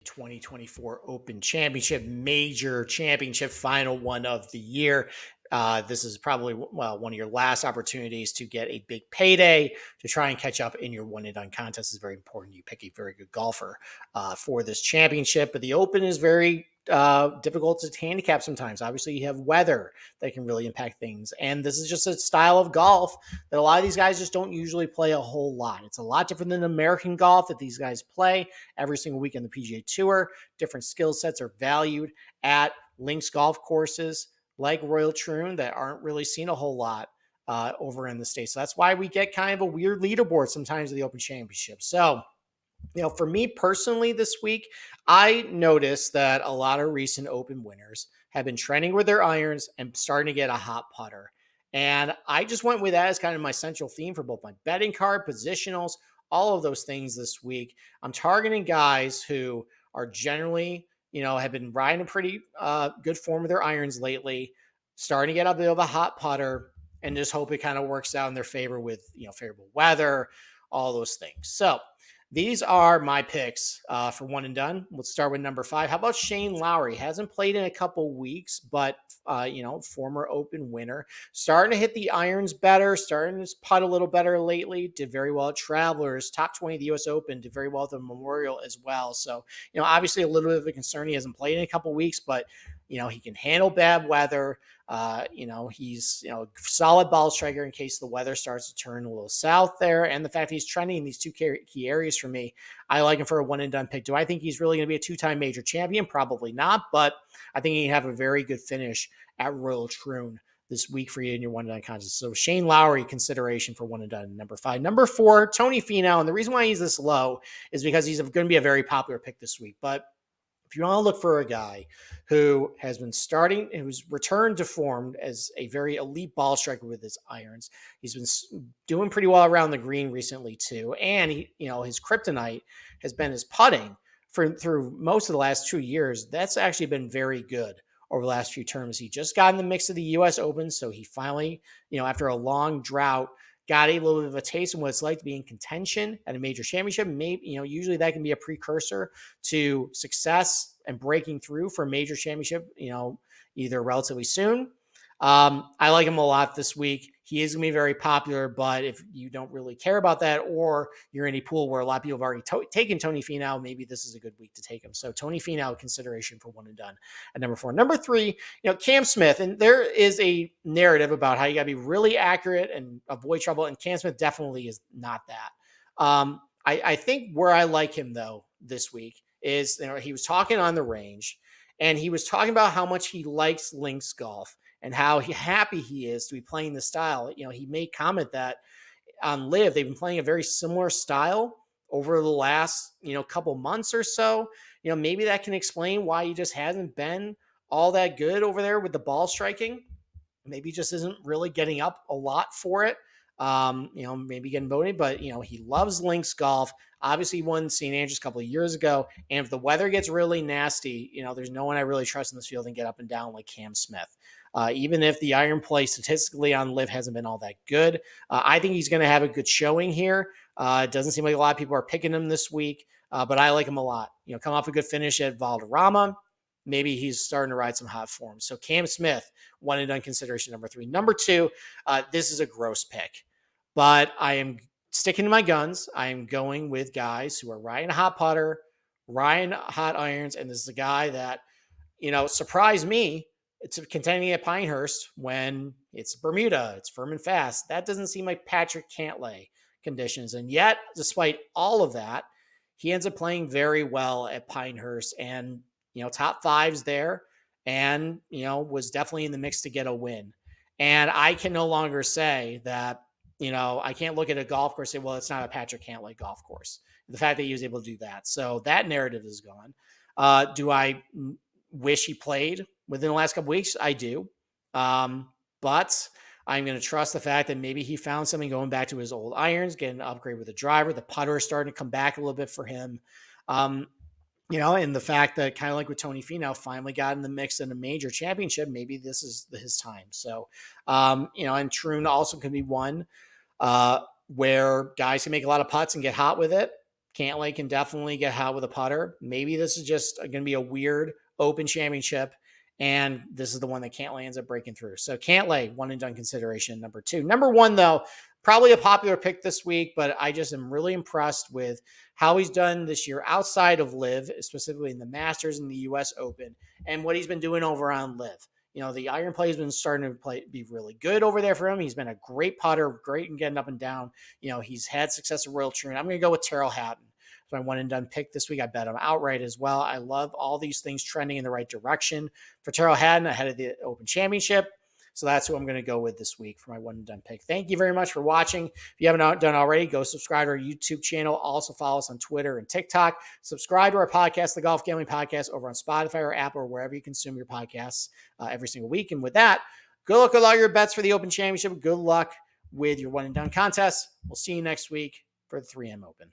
2024 Open Championship, major championship, final one of the year. This is probably one of your last opportunities to get a big payday to try and catch up in your one and done contest. Is very important. You pick a very good golfer for this championship, but the Open is very difficult to handicap sometimes. Obviously, you have weather that can really impact things, and this is just a style of golf that a lot of these guys just don't usually play a whole lot. It's a lot different than American golf that these guys play every single week on the PGA Tour. Different skill sets are valued at links golf courses like Royal Troon that aren't really seen a whole lot over in the States. So that's why we get kind of a weird leaderboard sometimes of the Open Championship. So, for me personally this week, I noticed that a lot of recent Open winners have been trending with their irons and starting to get a hot putter. And I just went with that as kind of my central theme for both my betting card, positionals, all of those things this week. I'm targeting guys who are generally, have been riding a pretty good form with their irons lately, starting to get a bit of a hot putter, and just hope it kind of works out in their favor with, favorable weather, all those things. So, these are my picks for one and done. Let's start with number 5. How about Shane Lowry? Hasn't played in a couple weeks, but former Open winner, starting to hit the irons better, starting to putt a little better lately. Did very well at Travelers, top 20 of the U.S. Open. Did very well at the Memorial as well. So obviously a little bit of a concern. He hasn't played in a couple weeks, but he can handle bad weather. He's solid ball striker in case the weather starts to turn a little south there. And the fact he's trending in these two key areas for me, I like him for a one and done pick. Do I think he's really going to be a two-time major champion? Probably not, but I think he can have a very good finish at Royal Troon this week for you in your one and done contest. So Shane Lowry consideration for one and done. Number 5. Number 4, Tony Finau. And the reason why he's this low is because he's going to be a very popular pick this week. But if you want to look for a guy who has been who's returned to form as a very elite ball striker with his irons, he's been doing pretty well around the green recently too, and his kryptonite has been his putting through most of the last 2 years. That's actually been very good over the last few terms. He just got in the mix of the U.S. Open, so he finally, after a long drought, got a little bit of a taste of what it's like to be in contention at a major championship. Maybe, usually that can be a precursor to success and breaking through for a major championship, either relatively soon. I like him a lot this week. He is going to be very popular, but if you don't really care about that, or you're in a pool where a lot of people have already taken Tony Finau, maybe this is a good week to take him. So Tony Finau consideration for one and done at number 4. Number 3, Cam Smith. And there is a narrative about how you got to be really accurate and avoid trouble. And Cam Smith definitely is not that. I think where I like him though this week is, he was talking on the range and he was talking about how much he likes links golf and how happy he is to be playing the style. He made comment that on Live, they've been playing a very similar style over the last, couple months or so. Maybe that can explain why he just hasn't been all that good over there with the ball striking. Maybe just isn't really getting up a lot for it. Maybe getting voted, but he loves links golf. Obviously, he won St. Andrews a couple of years ago. And if the weather gets really nasty, there's no one I really trust in this field and get up and down like Cam Smith. Even if the iron play statistically on Live hasn't been all that good, I think he's going to have a good showing here. It doesn't seem like a lot of people are picking him this week, but I like him a lot. Come off a good finish at Valderrama. Maybe he's starting to ride some hot form. So Cam Smith, one and done consideration number 3. Number 2, this is a gross pick, but I am sticking to my guns. I am going with guys who are riding a hot putter, riding hot irons, and this is a guy that, surprised me. It's contending at Pinehurst when it's Bermuda, it's firm and fast. That doesn't seem like Patrick Cantlay conditions. And yet, despite all of that, he ends up playing very well at Pinehurst and, top 5s there and, was definitely in the mix to get a win. And I can no longer say that, I can't look at a golf course and say, well, it's not a Patrick Cantlay golf course. The fact that he was able to do that. So that narrative is gone. Do I wish he played within the last couple weeks? I do. But I'm going to trust the fact that maybe he found something going back to his old irons, getting an upgrade with the driver. The putter is starting to come back a little bit for him. And the fact that kind of like with Tony Finau finally got in the mix in a major championship, maybe this is his time. So, and Troon also can be one where guys can make a lot of putts and get hot with it. Cantlay can definitely get hot with a putter. Maybe this is just going to be a weird Open Championship, and this is the one that Cantlay ends up breaking through. So Cantlay, one and done consideration number 2. Number 1, though, probably a popular pick this week, but I just am really impressed with how he's done this year outside of LIV, specifically in the Masters and the U.S. Open, and what he's been doing over on LIV. The iron play has been starting to be really good over there for him. He's been a great putter, great in getting up and down. He's had success at Royal Troon. I'm going to go with Terrell Hatton. So I one and done pick this week. I bet him outright as well. I love all these things trending in the right direction for Terrell Hatton ahead of the Open Championship. So that's who I'm going to go with this week for my one and done pick. Thank you very much for watching. If you haven't done already, go subscribe to our YouTube channel. Also follow us on Twitter and TikTok. Subscribe to our podcast, the Golf Gambling Podcast, over on Spotify or Apple or wherever you consume your podcasts every single week. And with that, good luck with all your bets for the Open Championship. Good luck with your one and done contest. We'll see you next week for the 3M Open.